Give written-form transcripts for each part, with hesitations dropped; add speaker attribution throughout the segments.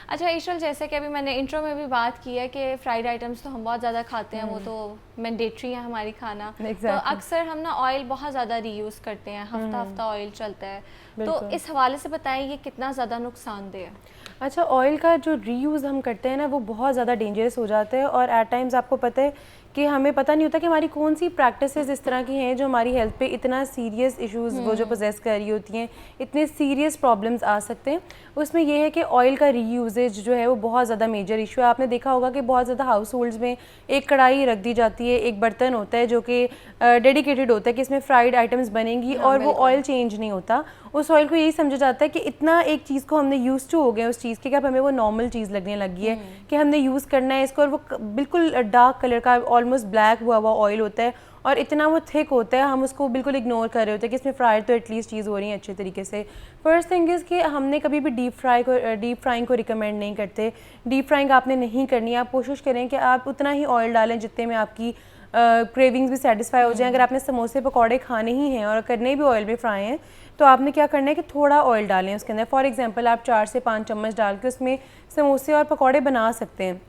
Speaker 1: अच्छा ईशल, जैसे कि अभी मैंने इंट्रो में भी बात की है कि फ्राइड आइटम्स तो हम बहुत ज़्यादा खाते हैं, वो तो मैंडेटरी है हमारी खाना। तो अक्सर हम ना ऑयल बहुत ज़्यादा रीयूज़ करते हैं, हफ्ता हफ्ता ऑयल चलता है, तो इस हवाले से बताएं ये कितना ज़्यादा नुकसानदेह है?
Speaker 2: अच्छा, ऑयल का जो रीयूज़ हम करते हैं ना वो बहुत ज़्यादा डेंजरस हो जाता है, और एट टाइम्स आपको पता है कि हमें पता नहीं होता कि हमारी कौन सी प्रैक्टिसेस इस तरह की हैं जो हमारी हेल्थ पे इतना सीरियस इश्यूज़ वो जो पोजेस कर रही होती हैं, इतने सीरियस प्रॉब्लम्स आ सकते हैं। उसमें यह है कि ऑयल का रीयूजेज जो है वो बहुत ज़्यादा मेजर इशू है। आपने देखा होगा कि बहुत ज़्यादा हाउस होल्ड्स में एक कढ़ाई रख दी जाती है, एक बर्तन होता है जो कि डेडिकेटेड होता है कि इसमें फ्राइड आइटम्स बनेंगी, और वो ऑयल चेंज नहीं होता। उस ऑयल को यही समझा जाता है कि इतना एक चीज़ को हमने यूज़ टू हो गए उस चीज़ के कि अब हमें वो नॉर्मल चीज़ लगने लगी है कि हमने यूज़ करना है इसको, और वो बिल्कुल डार्क कलर का ऑलमोस्ट ब्लैक हुआ हुआ ऑयल होता है, और इतना वो थिक होता है, हम उसको बिल्कुल इग्नोर कर रहे होते हैं कि इसमें फ्राई तो एटलीस्ट चीज़ हो रही है अच्छे तरीके से। फर्स्ट थिंग इज़ कि हमने कभी भी डीप फ्राइंग को रिकमेंड नहीं करते। डीप फ्राइंग आपने नहीं करनी है। आप कोशिश करें कि आप उतना ही ऑयल डालें जितने में आपकी क्रेविंग्स भी सेटिस्फाई हो जाएं। अगर आपने समोसे पकौड़े खाने ही हैं और करने भी ऑयल में फ्राई हैं, तो आपने क्या करना है कि थोड़ा ऑयल डालें उसके अंदर। फॉर एग्जांपल आप 4 से 5 चम्मच डाल के उसमें समोसे और पकौड़े बना सकते हैं।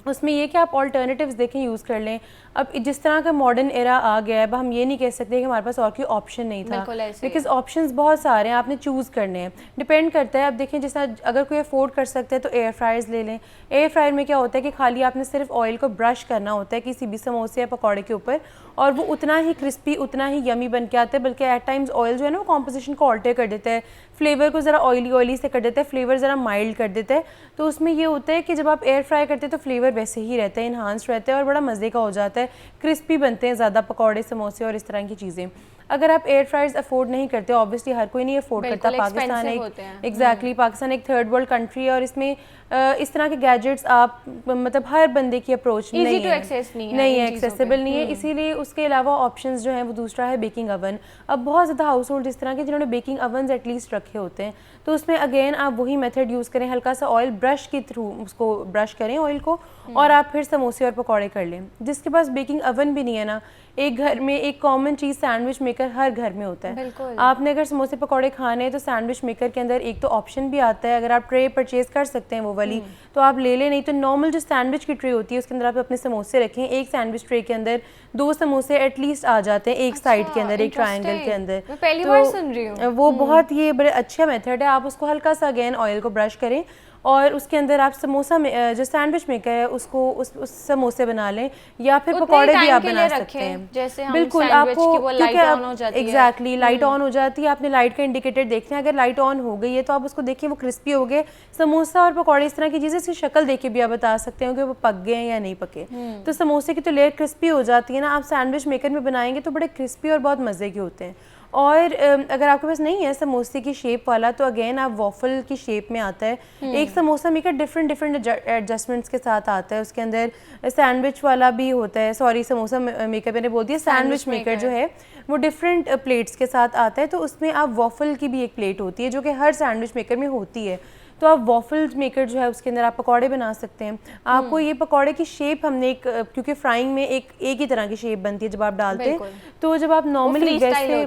Speaker 2: उसमें ये कि आप ऑल्टरनेटिव्स देखें, यूज़ कर लें। अब जिस तरह का मॉडर्न एरा आ गया है, अब हम ये नहीं कह सकते कि हमारे पास और कोई ऑप्शन नहीं था, बिकॉज ऑप्शंस बहुत सारे हैं, आपने चूज़ करने हैं। डिपेंड करता है, अब देखें जिस तरह अगर कोई अफोर्ड कर सकता है तो एयर फ्रायर्स ले लें। एयर फ्रायर में क्या होता है कि खाली आपने सिर्फ ऑयल को ब्रश करना होता है किसी भी समोसे या पकौड़े के ऊपर, और वो उतना ही क्रिस्पी, उतना ही यमी बन के आता है। बल्कि एट टाइम्स ऑयल जो है ना वो कॉम्पोजिशन को ऑल्टर कर देता है, फ्लेवर को ज़रा ऑयली से कर देता है, फ्लेवर ज़रा माइल्ड कर देता है। तो उसमें ये होता है कि जब आप एयर फ्राई करते हैं तो फ्लेवर वैसे ही रहता है, इन्हांस्ड रहता है, और बड़ा मज़े का हो जाता है, क्रिस्पी बनते हैं ज़्यादा पकौड़े, समोसे और इस तरह की चीज़ें। अगर आप एयर फ्रायर्स अफोर्ड नहीं करते, ऑब्वियसली हर कोई नहीं अफोर्ड करता, पाकिस्तान एक पाकिस्तान एक थर्ड वर्ल्ड कंट्री है, और इसमें इस तरह के गैजेट्स आप मतलब हर बंदे की अप्रोच नहीं है, एक्सेसिबल नहीं है। इसीलिए उसके अलावा ऑप्शंस जो हैं वो दूसरा है बेकिंग अवन। अब बहुत ज़्यादा हाउस होल्ड इस तरह के जिन्होंने बेकिंग अवन एटलीस्ट रखे होते हैं, तो उसमें अगेन आप वही मेथड यूज़ करें, हल्का सा ऑयल ब्रश के थ्रू उसको ब्रश करें ऑयल को, और आप फिर समोसे और पकौड़े कर लें। जिसके पास बेकिंग अवन भी नहीं है ना, एक घर में एक कॉमन चीज़ सैंडविच मेकर हर घर में होता है। आपने अगर समोसे पकौड़े खाने हैं तो सैंडविच मेकर के अंदर एक तो ऑप्शन भी आता है, अगर आप ट्रे परचेज कर सकते हैं वो वाली तो आप ले लें, नहीं तो नॉर्मल जो सैंडविच की ट्रे होती है उसके अंदर आप अपने समोसे रखें। एक सैंडविच ट्रे के अंदर 2 समोसे एटलीस्ट आ जाते हैं, एक साइड के अंदर, एक ट्रायंगल के अंदर।
Speaker 1: मैं पहली बार सुन रही हूँ।
Speaker 2: वो बहुत ये बड़े अच्छा मेथड है। आप उसको हल्का सा अगेन ऑयल को ब्रश करें, और उसके अंदर आप समोसा में जो सैंडविच मेकर है उसको उस समोसे बना लें, या फिर पकौड़े भी आप बना सकते हैं।
Speaker 1: जैसे हम
Speaker 2: बिल्कुल, आपको क्योंकि एग्जैक्टली लाइट ऑन हो जाती है, आपने लाइट का इंडिकेटर देखना है। अगर लाइट ऑन हो गई है तो आप उसको देखें वो क्रिस्पी हो गए। समोसा और पकौड़े इस तरह की चीज़ें इसकी शक्ल देख के भी आप बता सकते हैं कि वो पक गए हैं या नहीं पके। तो समोसे की तो लेयर क्रिस्पी हो जाती है ना, आप सैंडविच मेकर में बनाएंगे तो बड़े क्रिस्पी और बहुत मज़े के होते हैं। और अगर आपके पास नहीं है समोसे की शेप वाला तो अगेन आप वॉफल की शेप में आता है एक समोसा मेकर, डिफरेंट एडजस्टमेंट्स के साथ आता है। उसके अंदर सैंडविच वाला भी होता है, सॉरी समोसा मेकर मैंने बोल दिया, सैंडविच मेकर जो है वो डिफरेंट प्लेट्स के साथ आता है। तो उसमें आप वॉफल की भी एक प्लेट होती है जो कि हर सैंडविच मेकर में होती है। तो आप वॉफल मेकर जो है उसके अंदर आप पकौड़े बना सकते हैं। आपको ये पकौड़े की शेप हमने एक, क्योंकि फ्राइंग में एक ही तरह की शेप बनती है जब आप डालते हैं, तो जब आप नॉर्मली वैसे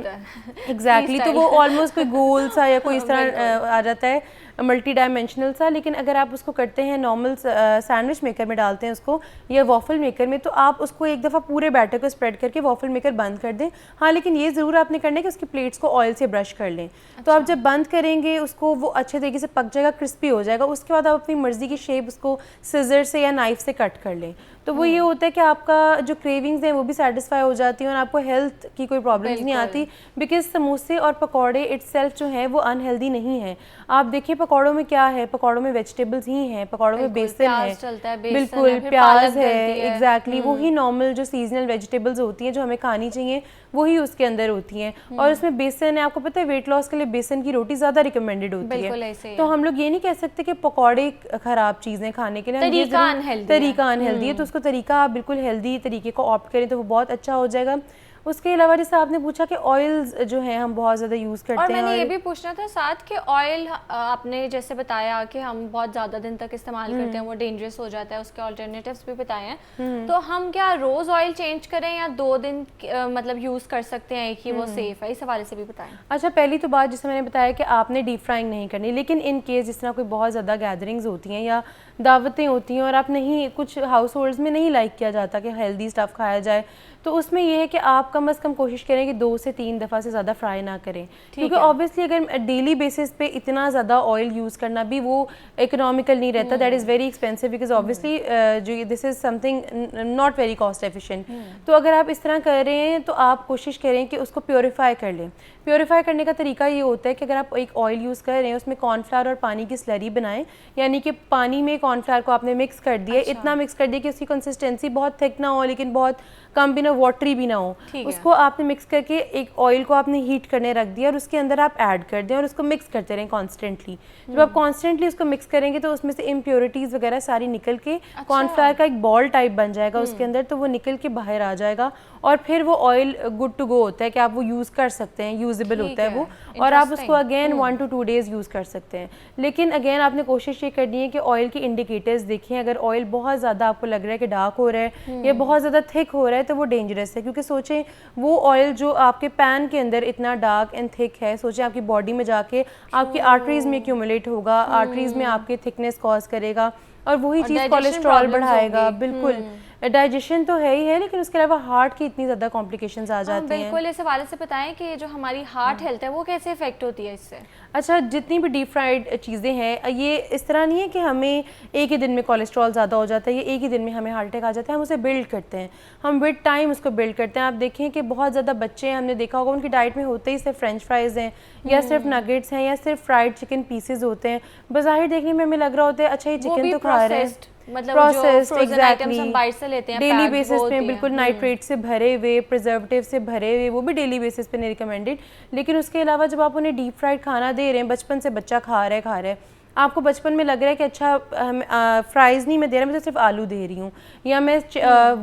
Speaker 2: एग्जैक्टली तो वो ऑलमोस्ट कोई गोल सा या कोई इस तरह आ जाता है, मल्टी डायमेंशनल सा। लेकिन अगर आप उसको करते हैं नॉर्मल सैंडविच मेकर में डालते हैं उसको, या वॉफल मेकर में, तो आप उसको एक दफ़ा पूरे बैटर को स्प्रेड करके वॉफल मेकर बंद कर दें। हाँ, लेकिन ये ज़रूर आपने करना है कि उसकी प्लेट्स को ऑयल से ब्रश कर लें। तो आप जब बंद करेंगे उसको वो अच्छे तरीके से पक जाएगा, क्रिस्पी हो जाएगा। उसके बाद आप अपनी मर्ज़ी की शेप उसको सिजर से या नाइफ से कट कर लें। तो वो ये होता है कि आपका जो क्रेविंग्स हैं वो भी सेटिस्फाई हो जाती हैं और आपको हेल्थ की कोई प्रॉब्लम्स नहीं आती। बिकॉज समोसे और पकौड़े इटसेल्फ जो हैं वो अनहेल्दी नहीं है। आप देखिए पकौड़ों में क्या है, पकौड़ों में वेजिटेबल्स ही हैं, पकौड़ों में बेसन है, बिल्कुल प्याज है, एग्जैक्टली वही नॉर्मल जो सीजनल वेजिटेबल्स होती हैं जो हमें खानी चाहिए वही उसके अंदर होती हैं। और उसमें बेसन है, आपको पता है वेट लॉस के लिए बेसन की रोटी ज़्यादा रिकमेंडेड होती है। तो हम लोग ये नहीं कह सकते कि पकौड़े ख़राब चीज़ें खाने के लिए, तरीका अनहेल्दी है, तो उसको तरीका आप बिल्कुल हेल्दी तरीके को ऑप्ट करें तो वो बहुत अच्छा हो जाएगा। उसके अलावा जैसे आपने पूछा कि ऑयल्स जो हैं हम बहुत ज़्यादा यूज़ करते हैं,
Speaker 1: और मैंने ये भी पूछना था साथ कि ऑयल आपने जैसे बताया कि हम बहुत ज़्यादा दिन तक इस्तेमाल करते हैं, वो डेंजरस हो जाता है, उसके ऑल्टरनेटिव्स भी बताए हैं, तो हम क्या रोज़ ऑयल चेंज करें या 2 दिन मतलब यूज़ कर सकते हैं एक ही, वो सेफ़ है? इस हवाले से भी बताएं।
Speaker 2: अच्छा, पहली तो बात जैसे मैंने बताया कि आपने डीप फ्राइंग नहीं करनी, लेकिन इन केस जिस तरह कोई बहुत ज़्यादा गैदरिंग्स होती हैं या दावतें होती हैं और आप नहीं, कुछ हाउस होल्ड्स में नहीं लाइक किया जाता कि हेल्दी स्टफ़ खाया जाए, तो उसमें ये है कि आप कम से कम कोशिश करें कि 2 से 3 दफ़ा से ज़्यादा फ्राई ना करें, क्योंकि ऑब्वियसली अगर डेली बेसिस पे इतना ज़्यादा ऑयल यूज़ करना भी वो इकोनॉमिकल नहीं रहता, that is very expensive, because obviously जो this is something not very cost efficient. तो अगर आप इस तरह कर रहे हैं तो आप कोशिश करें कि उसको प्योरीफाई कर लें। प्योरीफाई करने का तरीका ये होता है कि अगर आप एक ऑयल यूज़ कर रहे हैं, उसमें कॉर्नफ्लावर और पानी की स्लरी बनाएं, यानी कि पानी में कॉर्नफ्लावर को आपने मिक्स कर दिया, इतना मिक्स कर दिया कि उसकी कंसिस्टेंसी बहुत थिक ना हो लेकिन बहुत कम भी ना, वाटरी भी ना हो, उसको आपने मिक्स करके एक ऑयल को आपने हीट करने रख दिया और उसके अंदर आप ऐड कर दें और उसको मिक्स करते रहें कॉन्स्टेंटली। जब आप कॉन्स्टेंटली उसको मिक्स करेंगे तो उसमें से इम्प्योरिटीज़ वगैरह सारी निकल के कॉर्नफ्लावर का एक बॉल टाइप बन जाएगा उसके अंदर, तो वो निकल के बाहर आ जाएगा और फिर वो ऑयल गुड टू गो होता है कि आप वो यूज़ कर सकते हैं, यूजेबल होता है वो, और आप उसको अगेन 1 to 2 days यूज़ कर सकते हैं। लेकिन अगेन आपने कोशिश ये करनी है कि ऑयल की इंडिकेटर्स देखें, अगर ऑयल बहुत ज़्यादा आपको लग रहा है कि डार्क हो रहा है या बहुत ज़्यादा थिक हो रहा है तो वो डेंजरस है, क्योंकि सोचें वो ऑयल जो आपके पैन के अंदर इतना डार्क एंड थिक है, सोचें आपकी बॉडी में जाके आपकी आर्टरीज में एक्यूमुलेट होगा, आर्टरीज में आपके थिकनेस कॉज करेगा और वही चीज़ कोलेस्ट्रॉल बढ़ाएगा। बिल्कुल, डाइजेशन तो है ही है, लेकिन उसके अलावा हार्ट की इतनी ज़्यादा कॉम्प्लिकेशंस आ जाती हैं।
Speaker 1: बिल्कुल, इस हवाले से बताएं कि जो हमारी हार्ट हेल्थ है वो कैसे इफेक्ट होती है इससे?
Speaker 2: अच्छा, जितनी भी डीप फ्राइड चीज़ें हैं, ये इस तरह नहीं है कि हमें एक ही दिन में कोलेस्ट्रॉल ज़्यादा हो जाता है या एक ही दिन में हमें हार्ट अटैक आ जाता है, हम उसे बिल्ड करते हैं, हम विद टाइम उसको बिल्ड करते हैं। आप देखें कि बहुत ज़्यादा बच्चे हैं, हमने देखा होगा उनकी डाइट में होते ही सिर्फ फ्रेंच फ्राइज़ हैं या सिर्फ नगेट्स हैं या सिर्फ फ्राइड चिकन पीसेज होते हैं, बज़ाहिर देखने में हमें लग रहा होता है अच्छा ये चिकन तो खा रहे हैं,
Speaker 1: मतलब
Speaker 2: प्रोसेस्ड,
Speaker 1: एग्जैक्टली हम बाहर से लेते हैं
Speaker 2: डेली बेसिस पे, बिल्कुल नाइट्रेट से भरे हुए, प्रिजर्वेटिव से भरे हुए, वो भी डेली बेसिस पे नहीं रिकमेंडेड। लेकिन उसके अलावा जब आप उन्हें डीप फ्राइड खाना दे रहे हैं, बचपन से बच्चा खा रहा है, आपको बचपन में लग रहा है कि अच्छा फ्राइज़ नहीं मैं दे रहा, मैं तो सिर्फ आलू दे रही हूँ, या मैं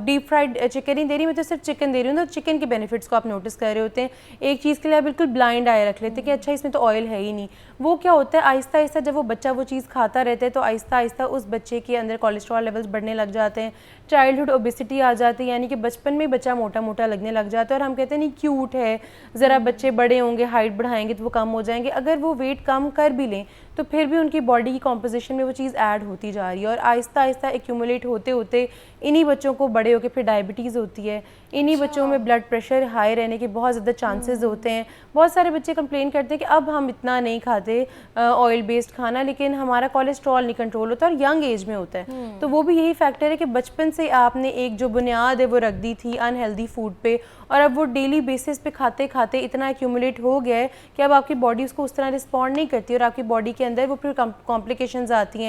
Speaker 2: डीप फ्राइड चिकन नहीं दे रही, मैं तो सिर्फ चिकन दे रही हूँ, तो चिकन के बेनिफिट्स को आप नोटिस कर रहे होते हैं। एक चीज़ के लिए आप बिल्कुल ब्लाइंड आए रख लेते हैं कि अच्छा इसमें तो ऑयल है ही नहीं। वो क्या होता है, आहिस्ता आहिस्ता जब वो बच्चा वो चीज़ खाता रहता है तो आहिस्ता आहिस्ता उस बच्चे के अंदर कोलेस्ट्रॉल लेवल्स बढ़ने लग जाते हैं, चाइल्डहुड ओबेसिटी आ जाती है, यानी कि बचपन में बच्चा मोटा मोटा लगने लग जाता है और हम कहते हैं नहीं क्यूट है, ज़रा बच्चे बड़े होंगे, हाइट बढ़ाएंगे तो वो कम हो जाएंगे। अगर वो वेट कम कर भी लें तो फिर भी उनकी बॉडी की कॉम्पोजिशन में वो चीज़ ऐड होती जा रही है और आहिस्ता आहिस्ता एक्यूमुलेट होते होते इन्हीं बच्चों को बड़े होकर फिर डायबिटीज़ होती है, इन्हीं बच्चों में ब्लड प्रेशर हाई रहने के बहुत ज़्यादा चांसेस होते हैं। बहुत सारे बच्चे कंप्लेन करते हैं कि अब हम इतना नहीं खाते ऑयल बेस्ड खाना, लेकिन हमारा कोलेस्ट्रॉल नहीं कंट्रोल होता और यंग एज में होता है। तो वो भी यही फैक्टर है कि बचपन से आपने एक जो बुनियाद है वो रख दी थी अनहेल्दी फूड पे, और अब वो डेली बेसिस पे खाते खाते इतना एक्यूमुलेट हो गया है कि अब आपकी बॉडी उसको उस तरह रिस्पॉन्ड नहीं करती और आपकी बॉडी के अंदर वो फिर कॉम्प्लिकेशंस आती हैं।